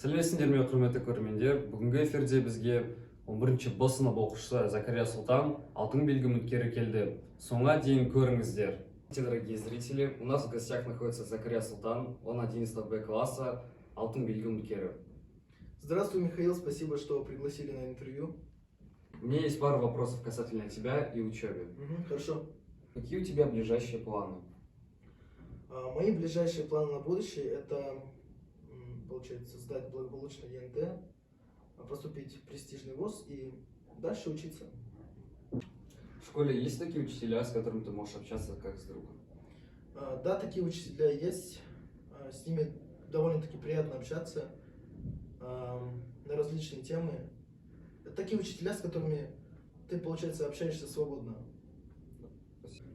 Сәлеметсіңдер ме, құрметті көрермендер. Бүгінгі эфирде бізге 11-ші Б сынып оқушысы Закария Султан алтын белгі үміткері келді. Соңға дейін көріңіздер. Дорогие зрители, у нас в гостях находится Закария Султан, он 11 Б класса, алтын белгі үміткері. Здравствуй, Михаил, спасибо, что пригласили на интервью. У меня есть пару вопросов касательно тебя и учебы. Хорошо. Какие у тебя ближайшие планы? Мои ближайшие планы на будущее — это, получается, сдать благополучно ЕНТ, поступить в престижный вуз и дальше учиться. В школе есть такие учителя, с которыми ты можешь общаться как с другом? Да, такие учителя есть, с ними довольно-таки приятно общаться на различные темы. Это такие учителя, с которыми ты, получается, общаешься свободно.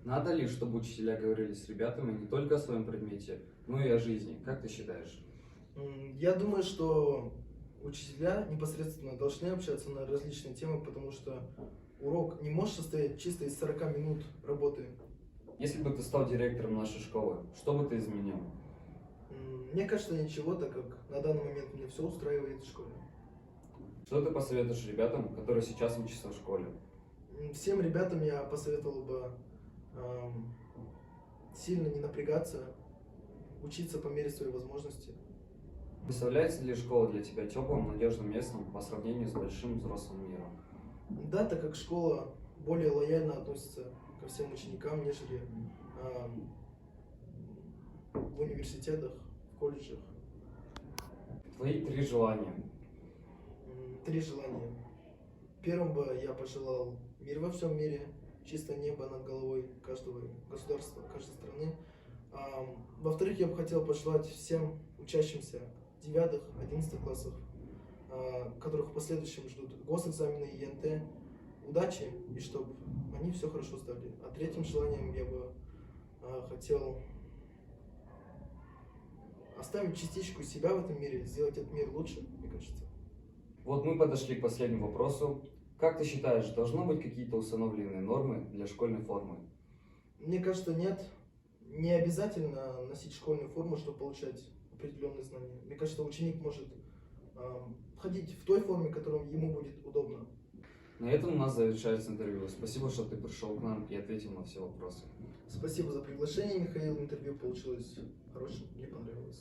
Надо ли, чтобы учителя говорили с ребятами не только о своем предмете, но и о жизни? Как ты считаешь? Я думаю, что учителя непосредственно должны общаться на различные темы, потому что урок не может состоять чисто из 40 минут работы. Если бы ты стал директором нашей школы, что бы ты изменил? Мне кажется, ничего, так как на данный момент меня все устраивает в школе. Что ты посоветуешь ребятам, которые сейчас учатся в школе? Всем ребятам я посоветовал бы сильно не напрягаться, учиться по мере своей возможности. Представляется ли школа для тебя теплым, надежным местом по сравнению с большим взрослым миром? Да, так как школа более лояльно относится ко всем ученикам, нежели в университетах, в колледжах. Твои 3 желания. 3 желания. Первым бы я пожелал мир во всем мире, чистое небо над головой каждого государства, каждой страны. Во-вторых, я бы хотел пожелать всем учащимся 9-11 классов, которых в последующем ждут госэкзамены и ЕНТ, удачи, и чтобы они все хорошо сдали. А третьим желанием я бы хотел оставить частичку себя в этом мире, сделать этот мир лучше, мне кажется. Вот мы подошли к последнему вопросу. Как ты считаешь, должны быть какие-то установленные нормы для школьной формы? Мне кажется, нет. Не обязательно носить школьную форму, чтобы получать определенные знания. Мне кажется, ученик может ходить в той форме, которая ему будет удобно. На этом у нас завершается интервью. Спасибо, что ты пришел к нам и ответил на все вопросы. Спасибо за приглашение, Михаил. Интервью получилось хорошим, мне понравилось.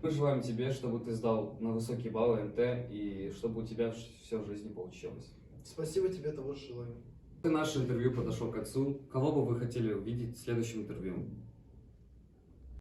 Мы желаем тебе, чтобы ты сдал на высокие баллы НТ и чтобы у тебя все в жизни получилось. Спасибо тебе, того же желаю. Наше интервью подошло к концу. Кого бы вы хотели увидеть в следующем интервью?